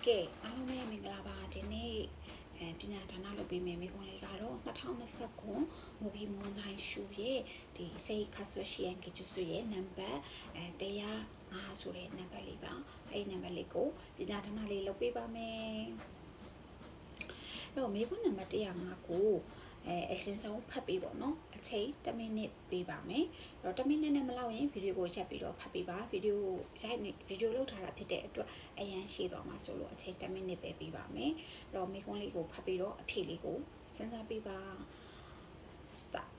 ကဲအားလုံးပဲမင်္ဂလာပါဒီနေ့ပညာဌာနလုပ်ပေးမယ်မိကွန်လေးကတော့2029မိုဂီမွန်တိုင်းရှူရဲ့ဒီစိတ်ခါဆွရှိယန်ကကျဆွရဲ့နံပါတ်105ဆိုတဲ့နံပါတ်လေးပါအဲ့ဒီနံပါတ်လေးကိုပညာဌာနလေးလုပ်ပေးပါမယ်အဲ့တော့မိကွန်နံပါတ်105ကိုအရှင်းဆုံးဖတ်ပေးပေါ့နော်အချိန်1မိနစ်ပေးပါမယ်အဲ့တော့1မိနစ်နဲ့မလောက်ရင်ဗီဒီယိုကိုရပ်ပြီးတော့ဖတ်ပေးပါဗီဒီယိုလုပ်ထားတာဖြစ်တဲ့အတွက်အရန်ရှည်သွားမှာဆိုလို့အချိန်1မိနစ်ပဲပေးပါမယ်အဲ့တော့မိကွန်းလေးကိုဖတ်ပြီးတော့အဖြေလေးကိုစဉ်းစားပေးပါ start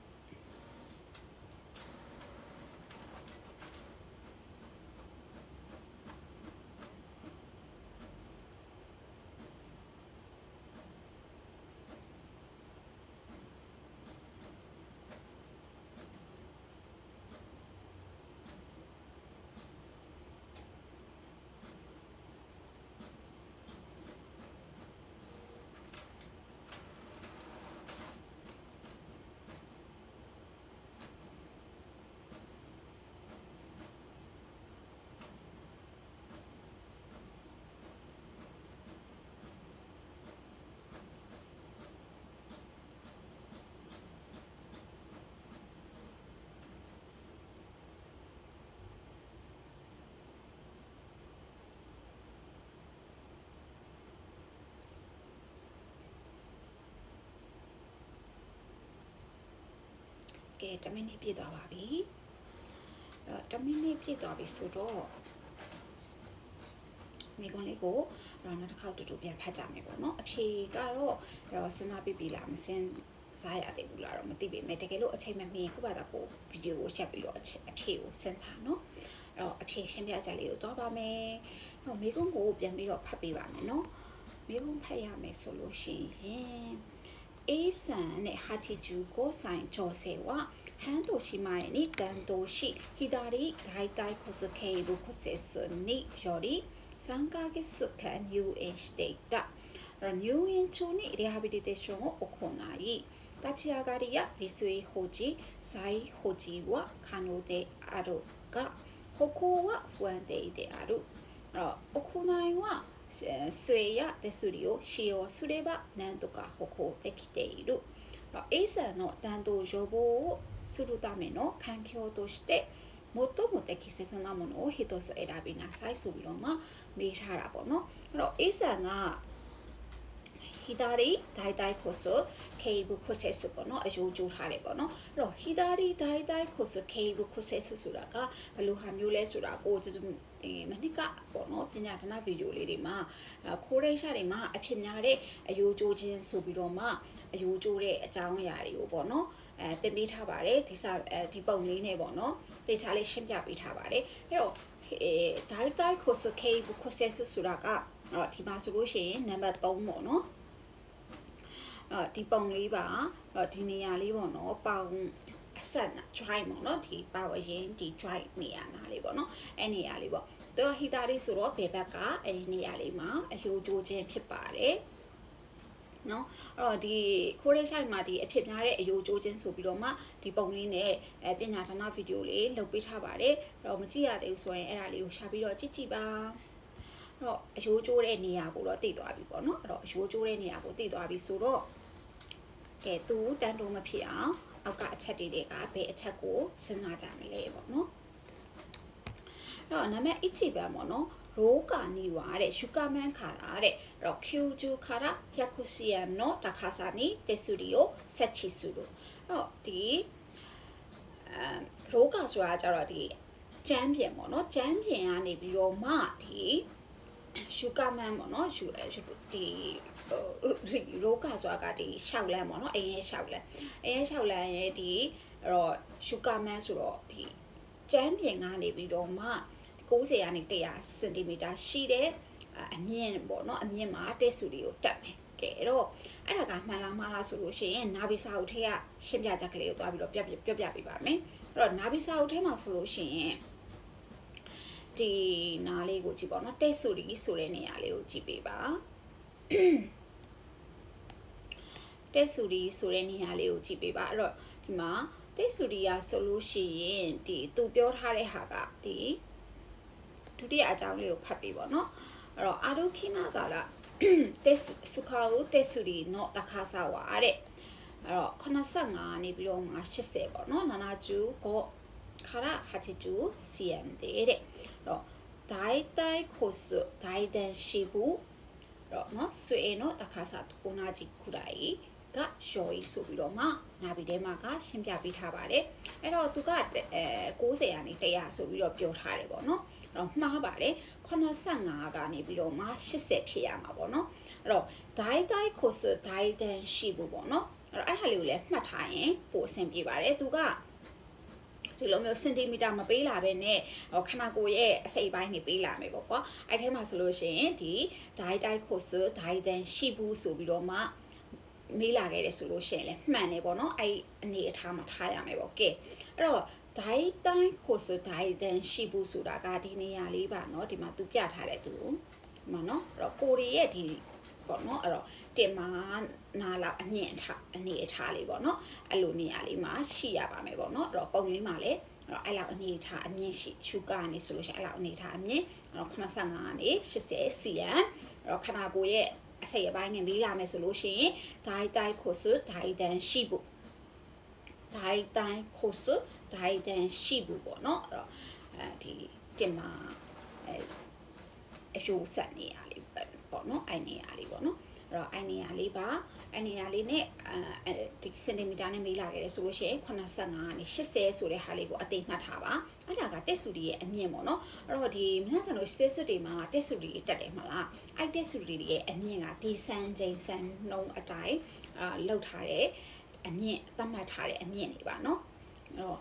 ကဲ1မိနစ်ပြည့်သွားပါပြီအဲ့တော့1မိနစ်ပြည့်သွားပြီဆိုတော့မိကွန်းလေးကိုနောက်တစ်ခေါက်တူပြန်ဖတ်ကြမယ်ပေါ့နော်အဖြေကတော့စဉ်းစားပြီးလားမစဉ်းစားရသေးဘူးလားတော့မသိပေမဲ့တကယ်လို့အချိန်မမီခုပါတော့ကိုဗီဒီယိုကိုချက်ပြီးတော့အဖြေကိုစဉ်းစားနော်အဲ့တော့အဖြေရှင်းပြကြလေးကိုသွားပါမယ်ဟိုမိကွန်းကိုပြန်ပြီးတော့ဖတ်ပေးပါမယ်နော်မိကွန်းဖတ်ရမယ်ဆိုလို့ရှိရင်Aさんね85歳女性は半年前に断頭し左大腿骨頸部骨折により3ヶ月間入院していた入院中にリハビリテーションを行い立ち上がりや離水保持再保持は可能であるが歩行は不安定である行いは杖や手すりを使用すれば何とか歩行できている A さんの断頭予防をするための環境として最も適切なものを一つ選びなさいဆိုပြီးတော့မှမေးထားတာပေါ့နော်အဲ့တော့ A さんက左大腿骨頸部骨折ပေါ့နော်အယိုးကျိုးထားတယ်ပေါ့နော်အဲ့တော့左大腿骨頸部骨折ဆိုတာကဘယ်လိုဟာမျိုးလဲဆိုတာကိုမနစ်ကပေါ့နော်ပညာဌာနဗီဒီယိုလေးတွေမှာခိုးရိတ်ရှာတွေမှာအဖြစ်များတဲ့အယိုးကျိုးခြင်းဆိုပြီးတော့မှအယိုးကျိုးတဲ့အကြောင်းအရာတွေကိုပေါ့နော်တင်ပေးထားပါတယ်ဒီပုံလေးနဲ့ပေါ့နော်တေချာလေးရှင်းပြပေးထားပါတယ်အဲ့တော့大腿骨頸部骨折ဆိုတာကဒီမှာဆိုလို့ရှိရင်နံပါတ်3ပေါ့နော်ဒီပုံလေးပါဒီနေရာလေးပေါ့နော်ပေါင်အဆက်နာ joint ပေါ့နော်ဒီပေါင်အရင်ဒီ joint နေရာနာလေးပေါ့နော်အဲ့နေရာလေးပေါ့သူကဟီတာလေးဆိုတော့ဘယ်ဘက်ကအဲ့ဒီနေရာလေးမှာအယိုးကျိုးခြင်းဖြစ်ပါတယ်နော်အဲ့တော့ဒီခိုးရဲဆိုင်မှာဒီအဖြစ်များတဲ့အယိုးကျိုးခြင်းဆိုပြီးတော့မှဒီပုံလေးနဲ့ပညာဌာနဗီဒီယိုလေးလုပ်ပေးထားပါတယ်အဲ့တော့မကြည့်ရသေးဘူးဆိုရင်အဲ့ဒါလေးကိုရှာပြီးတော့ကြည့်ပါတော့အယိုးကျိုးတဲ့နေရာကိုတော့သိသွားပြီပေါ့နော်အဲ့တော့အယိုးကျိုးတဲ့နေရာကိုသိသွားပြီဆိုတော့ကဲသူတန်တုံးမဖြစ်အောင်အောက်ကအချက်တွေကဘယ်အချက်ကိုစဉ်းစားကြမလဲပေါ့နော်အဲ့တော့နာမည်1番ပေါ့နော်ローカにはシュカマンから90から100シエンの高さに手すりを設置するဒီローカဆိုတာကြတော့ဒီကျမ်းပြင်ပေါ့နော်ကျမ်းပြင်ကနေပြီးတော့မှဒီရှုကမန်ပေါ့နော်ဒီရိုးကဆိုတာကဒီရှောက်လန်းပေါ့နော်အရင်ရှောက်လန်းရဲ့ဒီအဲ့တော့ရှုကမန်ဆိုတော့ဒီကျမ်းပြင်ကနေပြီးတော့မှ90ကနေ100စင်တီမီတာရှိတဲ့အမြင့်ပေါ့နော်အမြင့်မှာတက်ဆူတွေကိုတက်မယ်ကဲအဲ့တော့အဲ့ဒါကမှန်လားမှားလားဆိုလို့ရှိရင်နာဘီစာအုပ်ထဲကရှင်းပြချက်ကလေးကိုသွားပြီးတော့ပြပြပေးပါမယ်အဲ့တော့နာဘီစာအုပ်ထဲမှာဆိုလို့ရှိရင်ဒီနားလေးကိုကြည့်ပေါ့နော်တက်ဆူတွေဆိုတဲ့နေရာလေးကိုကြည့်ပေးပါတက်ဆူတွေဆိုတဲ့နေရာလေးကိုကြည့်ပေးပါအဲ့တော့ဒီမှာတက်ဆူတွေကဆိုလို့ရှိရင်ဒီသူပြောထားတဲ့ဟာကဒီဒုတိယအကြောင်းလေးကိုဖတ်ပေးပေါ့နော် အဲ့တော့အာဒိုခိနာကလာတက်စုခါကိုတက်စုဒီနော်တခါစားဝါတဲ့အဲ့တော့85နေပြီးတော့မှ80ပေါ့နော်နာနာကျူကိုခါရ80 cm တဲ့အဲ့တော့ဒိုင်တိုင်ခိုဆူဒိုင်ဒန်ရှိဘူးတော့နော်ဆွေနော်တခါစားကိုနာကြီးခုတိုင်ကရှော်ကြီးဆိုပြီးတော့မှနာပြီးထဲမှာကရှင်းပြပေးထားပါတယ်အဲ့တော့သူက90ရာနေ100ဆိုပြီးတော့ပြောထားတယ်ပေါ့နော်အဲ့တော့မှားပါတယ်85ကနေပြီးတော့မှ80ဖြစ်ရမှာပေါ့နော်အဲ့တော့ဒိုင်တိုင်ခိုဆူဒိုင်ဒန်ရှိဘူးပေါ့နော်အဲ့တော့အဲ့ဒါလေးကိုလည်းမှတ်ထားရင်ပိုအဆင်ပြေပါတယ်သူကဒီလိုမျိုးစင်တီမီတာမပေးလာပဲနဲ့ခနာကိုရဲ့အစိပ်ပိုင်းနေပေးလာမယ်ပေါ့ကွာအဲ့ထဲမှာဆိုလို့ရှိရင်ဒီဒိုင်တိုင်ခိုဆူဒိုင်ဒန်ရှိဘူးဆိုပြီးတော့မှမေးလာခဲ့တယ်ဆိုလို့ရှိရင်လည်းမှန်တယ်ပေါ့နော်အဲ့အနေအထားမှာထားရမယ်ပေါ့ကဲအဲ့တော့ဒိုင်တိုင်ခိုဆူဒိုင်ဒန်ရှိဘူးဆိုတာကဒီနေရာလေးပါနော်ဒီမှာသူပြထားတယ်သူဒီမှာနော်အဲ့တော့ကိုရီရဲ့ဒီပေါ့နော်အဲ့တော့တင်မာနာလောက်အမြင့်ထားအနေအထားလေးပေါ့နော်အဲ့လိုနေရာလေးမှာရှိရပါမယ်ပေါ့နော်အဲ့တော့ပုံလေးမှာလည်းအဲ့လောက်အနေအထားအမြင့်ရှိရှုကနေဆိုလို့ရှိရင်အဲ့လောက်အနေအထားအမြင့်အဲ့တော့85ကနေ80 cm အဲ့တော့ခနာကိုရဲ့အစိပ်အပိုင်းနဲ့မေးလာမယ်ဆိုလို့ရှိရင်ဒိုင်တိုင်ခိုဆူဒိုင်ဒန်ရှိဘူးဒိုင်တိုင်ခိုဆူဒိုင်ဒန်ရှိဘူးပေါ့နော်အဲ့တော့ဒီတင်မာအယိုးဆက်နေရလေးပေါ့နော်အဲ့နေရာလေးပေါ့နော်အဲ့တော့အဲ့နေရာလေးပါအဲ့နေရာလေးနဲ့ဒီစင်တီမီတာနဲ့မေးလာခဲ့တယ်ဆိုလို့ရှိရင်85ကနေ80ဆိုတဲ့ဟာလေးကိုအသိမှတ်ထားပါအဲ့ဒါကတက်စုဒီရဲ့အမြင့်ပေါ့နော်အဲ့တော့ဒီမနှက်ဆန်လို့စစ်စွတ်တွေမှာတက်စုဒီတက်တယ်မလားအဲ့တက်စုဒီရဲ့အမြင့်ကဒီစံချိန်စံနှုံးအတိုင်းလောက်ထားတဲ့အမြင့်သတ်မှတ်ထားတဲ့အမြင့်တွေပါနော်အဲ့တော့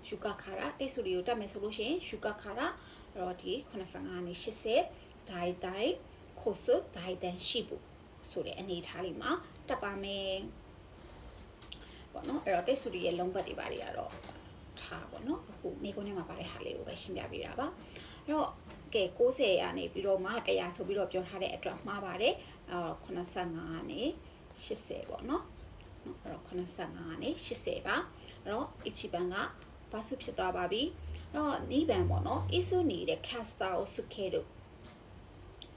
ယူကာခါရာတက်စုဒီကိုတက်မယ်ဆိုလို့ရှိရင်ယူကာခါရာအဲ့တော့ဒီ85ကနေ80ဒိုင်တိုင်ခိုဆူဒိုင်ဒန်ရှိဘူးဆိုတဲ့အနေထားလေးမှာတက်ပါမယ်ပေါ့နော်အဲ့တော့တက်စုရဲ့လုံးဘတ်တွေပါတွေကတော့ထားပေါ့နော်အခုမိကုန်းထဲမှာပါတဲ့ဟာလေးကိုပဲရှင်းပြပေးတာပါအဲ့တော့ကဲ90ရာနေပြီးတော့မှ100ဆိုပြီးတော့ပြောထားတဲ့အတွက်မှားပါတယ်85ကနေ80ပေါ့နော်အဲ့တော့85ကနေ80ပါအဲ့တော့အချီပန်ကဘာစုဖြစ်သွားပါပြီအဲ့တော့နီးပန်ပေါ့နော်အီဆူနေတဲ့ caster ကိုစုခဲတို့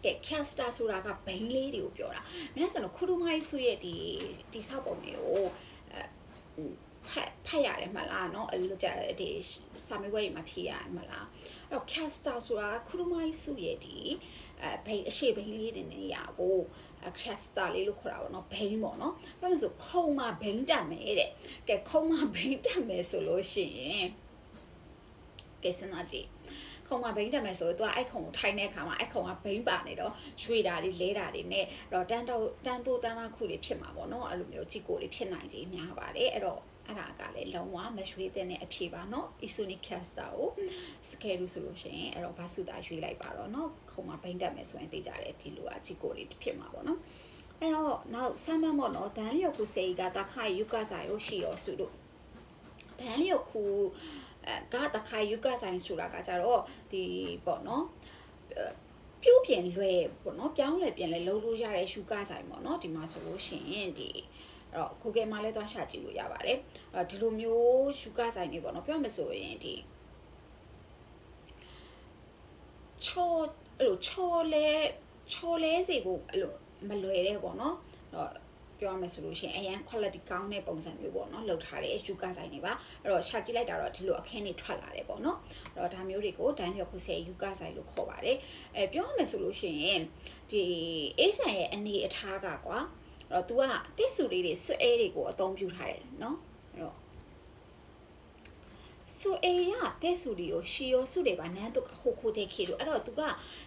ကဲ caster ဆိုတာကဘိန်းလေးတွေကိုပြောတာမင်းဆိုတော့ခူဒူမိုင်းစုရဲ့ဒီဆောက်ပုံတွေကိုဖတ်ရတယ်မလားเนาะအဲ့လိုကြဒီစာမေးပွဲတွေမှာဖြေရတယ်မလားအဲ့တော့ caster ဆိုတာခူဒူမိုင်းစုရဲ့ဒီဘိန်းအရှိဘိန်းလေးတွေနေရာကိုcaster လေးလို့ခေါ်တာပေါ့เนาะဘိန်းပေါ့เนาะဘာလို့ဆိုခုံမှာဘိန်းတက်မယ်တဲ့ကဲခုံမှာဘိန်းတက်မယ်ဆိုလို့ရှိရင်ကဲစဉ်းစားကြည့်ခုံမှာဘိန်းတက်မယ်ဆိုတော့သူကအဲ့ခုံကိုထိုင်တဲ့အခါမှာအဲ့ခုံကဘိန်းပါနေတော့ရွှေတာတွေလဲတာတွေနဲ့တော့တန်းတိုးတန်းလာခုတွေဖြစ်မှာပေါ့နော်အဲ့လိုမျိုးជីကိုတွေဖြစ်နိုင်ခြင်းများပါတယ်အဲ့တော့အဲ့ဒါကလည်းလုံးဝမရွှေတဲ့အဖြေပါနော် Isonic Caster ကို scale ဆိုလို့ရှိရင်အဲ့တော့ဘာစုတာရွှေလိုက်ပါတော့နော်ခုံမှာဘိန်းတက်မယ်ဆိုရင်သိကြတယ်ဒီလိုကជីကိုတွေဖြစ်မှာပေါ့နော်အဲ့တော့နောက်ဆမ်းမမော့နော်ဒန်လျော်ခုစေကတခိုင်ယူကစားရောရှိရောစုတို့ဒန်လျော်ခုကတခိုင်ယူကဆိုင်ဆိုတာကကြတော့ဒီပေါ့နော်ပြုတ်ပြင်လွယ်ပေါ့နော်ပြောင်းလဲပြင်လဲလုံးလို့ရတဲ့ယူကဆိုင်ပေါ့နော်ဒီမှာဆိုလို့ရှိရင်ဒီအဲ့တော့ Google မှာလည်းသွားရှာကြည့်လို့ရပါတယ်အဲ့တော့ဒီလိုမျိုးယူကဆိုင်တွေပေါ့နော်ပြောမယ်ဆိုရင်ဒီချောအဲ့လိုချောလဲစီကိုအဲ့လိုမလွယ်တဲ့ပေါ့နော်အဲ့တော့ပြောရမယ်ဆိုလို့ရှိရင်အရန် quality ကောင်းတဲ့ပုံစံမျိုးပေါ့နော်လောက်ထားတဲ့ယူကဆိုင်တွေပါအဲ့တော့ရှာကြည့်လိုက်တာတော့ဒီလိုအခင်းတွေထွက်လာတယ်ပေါ့နော်အဲ့တော့ဒါမျိုးတွေကိုဒန်လျော်ခုစေယူကဆိုင်လို့ခေါ်ပါတယ်ပြောရမယ်ဆိုလို့ရှိရင်ဒီအေးဆန်ရဲ့အနေအထားကကွာအဲ့တော့ तू ကတစ်စုလေးတွေဆွဲတွေကိုအသုံးပြုထားတယ်နော်အဲ့တော့ဆိုအေရတဲ့စုတွေကိုရှီယောစုတွေပါနန်းတို့ဟိုခိုတဲ့ခေလို့အဲ့တော့ तू က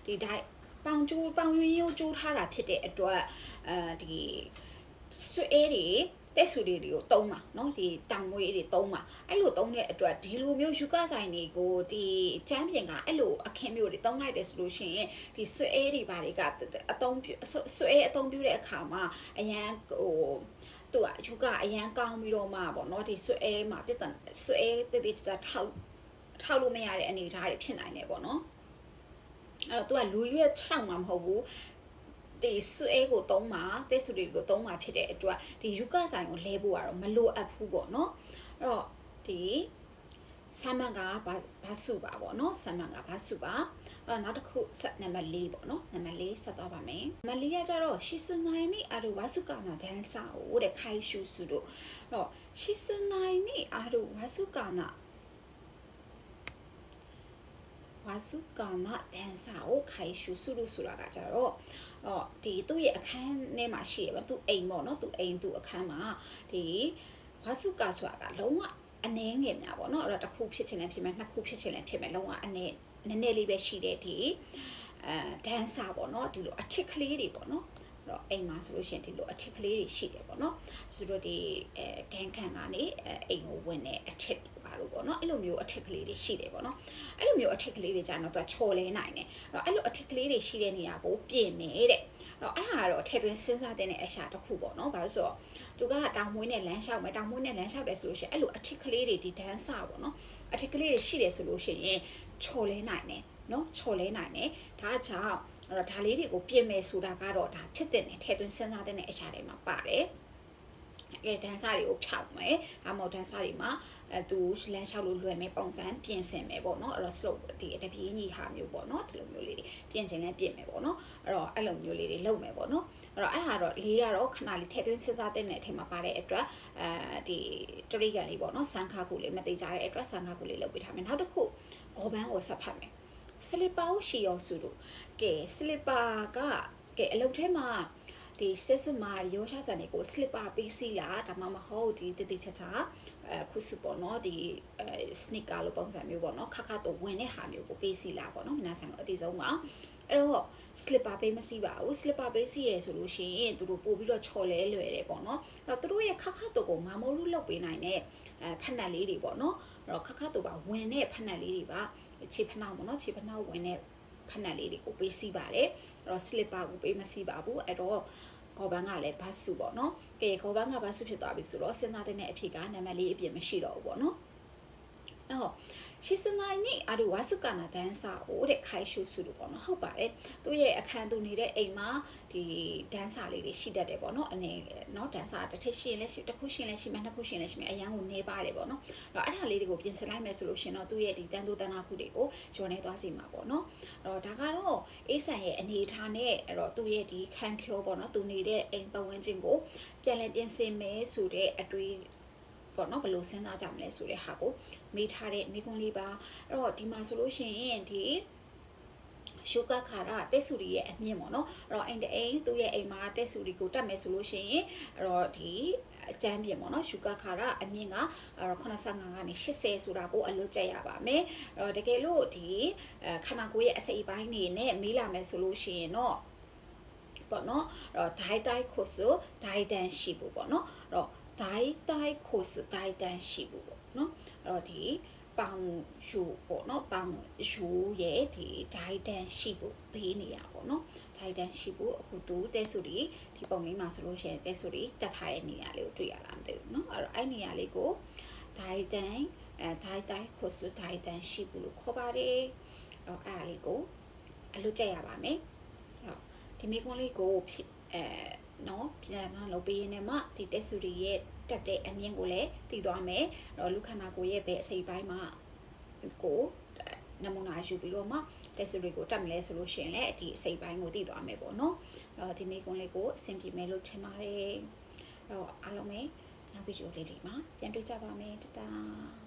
ဒီဒိုင်ပေါင်ရင်းရိုးကျိုးထားတာဖြစ်တဲ့အတွက်ဒီဆွဲတွေတက်ဆူတွေကိုတုံးမှာเนาะဒီတောင်မွေးတွေတုံးမှာအဲ့လိုတုံးတဲ့အတွက်ဒီလိုမျိုးယူကဆိုင်တွေကိုဒီချမ်းပြင်ကအဲ့လိုအခင်းမျိုးတွေတုံးလိုက်တယ်ဆိုလို့ရှိရင်ဒီဆွဲတွေဘာတွေကအသုံးပြုဆွဲအသုံးပြုတဲ့အခါမှာအရန်ဟိုသူကယူကအရန်ကောင်းပြီးတော့မှပေါ့เนาะဒီဆွဲမှာပြဿနာဆွဲတိကျထောက်လို့မရတဲ့အနေအထားတွေဖြစ်နိုင်တယ်ပေါ့เนาะအဲ့တော့သူကလူရွက်ရှောက်မှာမဟုတ်ဘူးဒီဆွဲကိုတုံးမှာတက်ဆူတွေကိုတုံးမှာဖြစ်တဲ့အတွက်ဒီယူကဆိုင်ကိုလဲဖို့ကတော့မလိုအပ်ဘူးပေါ့နော်အဲ့တော့ဒီ ဆမ်မန်ကဘာစုပါပေါ့နော်ဆမ်မန်ကဘာစုပါအဲ့တော့နောက်တစ်ခုဆက်နံပါတ်4ပေါ့နော်နံပါတ်4ဆက်သွားပါမယ်နံပါတ်4ကကြတော့ရှီဆွန်နိုင်နီအာရူဝါစုကာနာဒန်ဆာကိုတဲ့ခိုင်ရှူစုတို့အဲ့တော့ရှီဆွန်နိုင်နီအာရူဝါစုကာနာဒန်ဆာကိုခိုင်ရှူစုလို့ဆိုတာကကြတော့ဒီသူ့ရဲ့အခန်းထဲမှာရှိရပါသူ့အိမ်ပေါ့နော်သူ့အိမ်သူ့အခန်းမှာဒီဝါစုကာဆိုတာကလုံးဝအနည်းငယ်များပေါ့နော်အဲ့တော့တစ်ခုဖြစ်ချင်လည်းဖြစ်မယ်နှစ်ခုဖြစ်ချင်လည်းဖြစ်မယ်လုံးဝနည်းနည်းလေးပဲရှိတဲ့ဒီဒန်ဆာပေါ့နော်ဒီလိုအထစ်ကလေးတွေပေါ့နော်အဲ့တော့အိမ်မှာဆိုလို့ရှိရင်ဒီလိုအထစ်ကလေးတွေရှိတယ်ပေါ့နော်ဆိုတော့ဒီဒန်ခံကနေအိမ်ကိုဝင်တဲ့အထစ်ပါလို့ပေါ့နော်အဲ့လိုမျိုးအထစ်ကလေးတွေရှိတယ်ပေါ့နော်အဲ့လိုမျိုးအထစ်ကလေးတွေကြာတော့သူကချော်လဲနိုင်တယ်အဲ့တော့အဲ့လိုအထစ်ကလေးတွေရှိတဲ့နေရာကိုပြင်မယ်တဲ့အဲ့တော့အဲ့ဒါကတော့ထဲသွင်းစဉ်းစားတဲ့အရာတစ်ခုပေါ့နော်ဘာလို့ဆိုတော့သူကတောင်မွေးနဲ့လမ်းလျှောက်မယ်တောင်မွေးနဲ့လမ်းလျှောက်တယ်ဆိုလို့ရှိရင်အဲ့လိုအထစ်ကလေးတွေဒီဒန်းဆာပေါ့နော်အထစ်ကလေးတွေရှိတယ်ဆိုလို့ရှိရင်ချော်လဲနိုင်တယ်နော်ချော်လဲနိုင်တယ်ဒါကြောင့်အဲ့တော့ဒါလေးတွေကိုပြင်မယ်ဆိုတာကတော့ဒါဖြစ်တဲ့နဲ့ထဲသွင်းစဉ်းစားတဲ့အရာတွေမှာပါတယ်ဒန်ဆာတွေကိုဖြောက်မယ်။အမောက်ဒန်ဆာတွေမှာသူလမ်းလျှောက်လို့လွယ်မယ်ပုံစံပြင်ဆင်မယ်ပေါ့နော်။အဲ့တော့ slope ဒီတပြေးညီဟာမျိုးပေါ့နော်။ဒီလိုမျိုးလေးတွေပြင်ချင်လဲပြင်မယ်ပေါ့နော်။အဲ့တော့အဲ့လိုမျိုးလေးတွေလုပ်မယ်ပေါ့နော်။အဲ့တော့အဲ့ဒါတော့လေးကတော့ခဏလေးထည့်သွင်းစဉ်းစားတဲ့အထက်မှာပါတဲ့အတွက်ဒီတရိကန်လေးပေါ့နော်။စံခါကူလေးမသိကြတဲ့အတွက်စံခါကူလေးလုပ်ပေးထားမယ်။နောက်တစ်ခုဂေါ်ဘန်းကိုဆက်ဖတ်မယ်။စလစ်ပါကိုရှီရောစုလို့ကဲစလစ်ပါကကဲအလုပ်ထဲမှာဒီဆက်စွမာရောရှာစံတွေကို slipper ပေးစီလားဒါမှမဟုတ်ဒီတိတိချာချာခုစုပေါ့နော်ဒီsneaker လို့ပုံစံမျိုးပေါ့နော်ခါခါတော့ဝင်တဲ့ဟာမျိုးကိုပေးစီလားပေါ့နော်မနာဆိုင်တော့အသေးဆုံးပါအဲ့တော့ slipper ပေးမစီပါဘူး slipper ပေးစီရဲဆိုလို့ရှိရင်သူတို့ပို့ပြီးတော့ချော်လဲလွယ်တယ်ပေါ့နော်အဲ့တော့သူတို့ရဲ့ခါခါတော့ကိုမာမိုးရုလုပ်ပေးနိုင်တဲ့ဖက်နက်လေးတွေပေါ့နော်အဲ့တော့ခါခါတော့ပါဝင်တဲ့ဖက်နက်လေးတွေပါခြေဖနှောက်ပေါ့နော်ခြေဖနှောက်ဝင်တဲ့ဖက်နက်လေးတွေကိုပေးစီပါတယ်အဲ့တော့ slipper ကိုပေးမစီပါဘူးအဲ့တော့ဂေါ်ဘန်းကလည်းဘတ်စုပေါ့နော်ကဲဂေါ်ဘန်းကဘတ်စုဖြစ်သွားပြီဆိုတော့စဉ်းစားတဲ့အဖြစ်ကနံပါတ်4အပြင်မရှိတော့ဘူးပေါ့နော်အဲ့တော့ရှီဆွန်နိုင်နီအာရူဝါစုကာနာဒန်ဆာကိုတဲ့ခိုင်ရှူစုလို့ပေါ့နော်ဟုတ်ပါတယ်သူ့ရဲ့အခန်းသူနေတဲ့အိမ်မှာဒီဒန်ဆာလေးတွေရှိတတ်တယ်ပေါ့နော်အနေနော်ဒန်ဆာတစ်ထစ်ရှိရင်လည်းရှိတစ်ခုရှိရင်လည်းရှိမယ်နှစ်ခုရှိရင်လည်းရှိမယ်အရန်ကိုနေပါတယ်ပေါ့နော်အဲ့တော့အဲ့ဒါလေးတွေကိုပြင်ဆင်လိုက်မယ်ဆိုလို့ရှင်တော့သူ့ရဲ့ဒီတန်တိုးတန်နာခုတွေကိုဂျော်နေသွားစီမှာပေါ့နော်အဲ့တော့ဒါကတော့အေးဆန်ရဲ့အနေထားနဲ့အဲ့တော့သူ့ရဲ့ဒီခန်းကျော်ပေါ့နော်သူနေတဲ့အိမ်ပတ်ဝန်းကျင်ကိုပြန်လည်ပြင်ဆင်မယ်ဆိုတဲ့အတွေ့ပေါ့နော်ဘယ်လိုစဉ်းစားကြမလဲဆိုတဲ့ဟာကိုမေးထားတဲ့မိကွန်းလေးပါအဲ့တော့ဒီမှာဆိုလို့ရှိရင်ဒီရှုကခါရတက်ဆူရီရဲ့အမြင့်ပေါ့နော်အဲ့တော့အိမ်တအိမ်သူ့ရဲ့အိမ်မှာတက်ဆူရီကိုတတ်မယ်ဆိုလို့ရှိရင်အဲ့တော့ဒီအကျန်းပြင်ပေါ့နော်ရှုကခါရအမြင့်က85ကနေ80ဆိုတာကိုအလွတ်ကျက်ရပါမယ်အဲ့တော့တကယ်လို့ဒီခန္ဓာကိုယ်ရဲ့အစိတ်အပိုင်းနေနဲ့မေးလာမယ်ဆိုလို့ရှိရင်တော့ပေါ့နော်အဲ့တော့ဒိုင်တိုင်းခုဆိုဒိုင်တန်ရှိဘူးပေါ့နော်အဲ့တော့ဒိုင်တိုင်းခိုစဒိုင်တန်ရှိဘူးပေါ့နော်အဲ့တော့ဒီပေါင်ယူပေါ့နော်ပေါင်ယူရဲ့ဒီဒိုင်တန်ရှိဘူးဘေးနေရပေါ့နော်ဒိုင်တန်ရှိဘူးအခုသူတဲဆူဒီဒီပုံလေးမှာဆိုလို့ရှိရင်တဲဆူဒီတက်ထားတဲ့နေရာလေးကိုတွေ့ရလားမသိဘူးနော်အဲ့တော့အဲ့နေရာလေးကိုဒိုင်တန်ဒိုင်တိုင်းခိုစဒိုင်တန်ရှိဘူးလို့ခေါ်ပါတယ်အဲ့တော့အဲ့ဒါလေးကိုအလွတ်ကျက်ရပါမယ်ဟုတ်ဒီမိကွန်းလေးကိုနော်ပြန်လုပ်ပေးရင်းနဲ့မှဒီတက်ဆူရီရဲ့တက်တဲ့အမြင့်ကိုလည်းတည်သွားမယ်အဲ့တော့လူခန္ဓာကိုယ်ရဲ့ဘယ်အစိတ်ပိုင်းမှာကိုနမူနာယူပြီးတော့မှတက်ဆူရီကိုတက်မလဲဆိုလို့ရှိရင်လည်းဒီအစိတ်ပိုင်းကိုတည်သွားမယ်ပေါ့နော်အဲ့တော့ဒီမိကွန်းလေးကိုအဆင်ပြေမယ်လို့ထင်ပါတယ်အဲ့တော့အားလုံးပဲနောက်ဗီဒီယိုလေးဒီမှာပြန်တွေ့ကြပါမယ်တတား